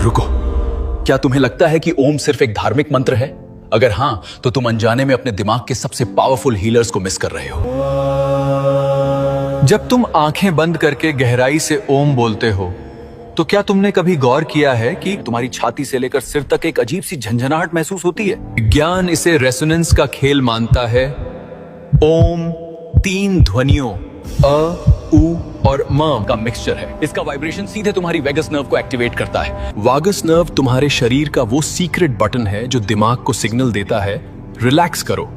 रुको, क्या तुम्हें लगता है कि ओम सिर्फ एक धार्मिक मंत्र है? अगर हां, तो तुम अनजाने में अपने दिमाग के सबसे पावरफुल हीलर्स को मिस कर रहे हो। जब तुम आंखें बंद करके गहराई से ओम बोलते हो, तो क्या तुमने कभी गौर किया है कि तुम्हारी छाती से लेकर सिर तक एक अजीब सी झंझनाहट महसूस होती है? विज्ञान इसे रेजोनेंस का खेल मानता है। ओम 3 ध्वनियों अ, उ और म का मिक्सचर है। इसका वाइब्रेशन सीधे तुम्हारी वेगस नर्व को एक्टिवेट करता है। वागस नर्व तुम्हारे शरीर का वो सीक्रेट बटन है जो दिमाग को सिग्नल देता है, रिलैक्स करो।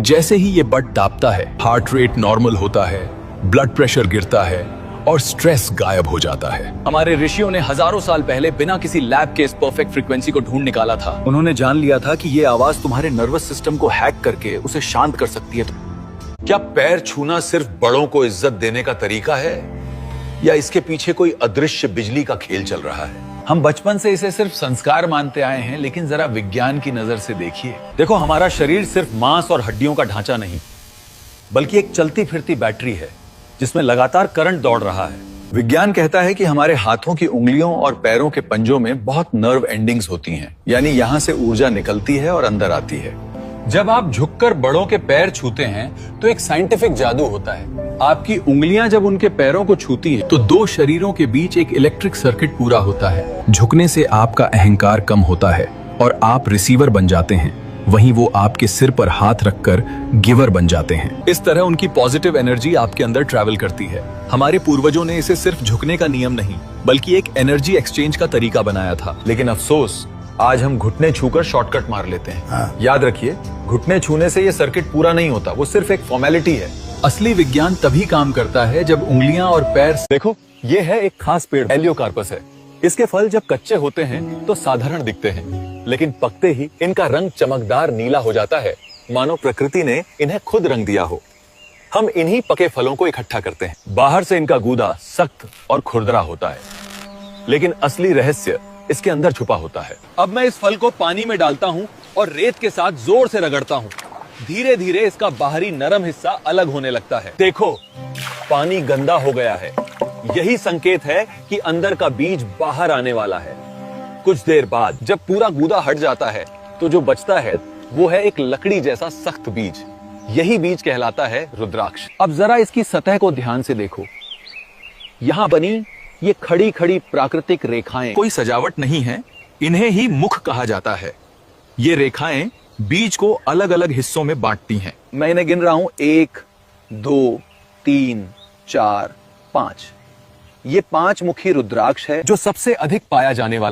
जैसे ही ये बटन दाबता है, हार्ट रेट नॉर्मल होता है, ब्लड प्रेशर गिरता है और स्ट्रेस गायब हो जाता है। हमारे ऋषियों ने हजारों साल पहले बिना किसी लैब के इस परफेक्ट फ्रीक्वेंसी को ढूंढ निकाला था। उन्होंने जान लिया था कि ये आवाज तुम्हारे नर्वस सिस्टम को हैक करके उसे शांत कर सकती है। क्या पैर छूना सिर्फ बड़ों को इज्जत देने का तरीका है, या इसके पीछे कोई अदृश्य बिजली का खेल चल रहा है? हम बचपन से इसे सिर्फ संस्कार मानते आए हैं, लेकिन जरा विज्ञान की नजर से देखिए। देखो, हमारा शरीर सिर्फ मांस और हड्डियों का ढांचा नहीं, बल्कि एक चलती फिरती बैटरी है जिसमें लगातार करंट दौड़ रहा है। विज्ञान कहता है कि हमारे हाथों की उंगलियों और पैरों के पंजों में बहुत नर्व एंडिंग्स होती हैं, यानी यहां से ऊर्जा निकलती है और अंदर आती है। जब आप झुककर बड़ों के पैर छूते हैं तो एक साइंटिफिक जादू होता है। आपकी उंगलियां जब उनके पैरों को छूती हैं तो 2 शरीरों के बीच एक इलेक्ट्रिक सर्किट पूरा होता है। झुकने से आपका अहंकार कम होता है और आप रिसीवर बन जाते हैं, वहीं वो आपके सिर पर हाथ रखकर गिवर बन जाते हैं। इस तरह उनकी पॉजिटिव एनर्जी आपके अंदर ट्रैवल करती है। हमारे पूर्वजों ने इसे सिर्फ झुकने का नियम नहीं, बल्कि एक एनर्जी एक्सचेंज का तरीका बनाया था। लेकिन अफसोस, आज हम घुटने छूकर शॉर्टकट मार लेते हैं। याद रखिए, घुटने छूने से ये सर्किट पूरा नहीं होता, वो सिर्फ एक फॉर्मेलिटी है। असली विज्ञान तभी काम करता है जब उंगलियां और पैर। देखो, ये है एक खास पेड़, हेलियोकार्पस है। इसके फल जब कच्चे होते हैं तो साधारण दिखते हैं, लेकिन पकते ही इनका रंग चमकदार नीला हो जाता है, मानो प्रकृति ने इन्हें खुद रंग दिया हो। हम इन्हीं पके फलों को इकट्ठा करते हैं। बाहर से इनका गूदा सख्त और खुरदरा होता है, लेकिन असली रहस्य इसके अंदर छुपा होता है। अब मैं इस फल को पानी में डालता हूँ और रेत के साथ जोर से रगड़ता हूँ। धीरे धीरे इसका बाहरी नरम हिस्सा अलग होने लगता है। देखो, पानी गंदा हो गया है। यही संकेत है कि अंदर का बीज बाहर आने वाला है। कुछ देर बाद जब पूरा गूदा हट जाता है तो जो बचता है वो है एक लकड़ी जैसा सख्त बीज। यही बीज कहलाता है रुद्राक्ष। अब जरा इसकी सतह को ध्यान से देखो। यहां बनी ये खड़ी खड़ी प्राकृतिक रेखाएं कोई सजावट नहीं है, इन्हें ही मुख कहा जाता है। ये रेखाएं बीज को अलग अलग हिस्सों में बांटती हैं। मैं इन्हें गिन रहा हूं, 1, 2, 3, 4, 5। ये 5 मुखी रुद्राक्ष है जो सबसे अधिक पाया जाने वाला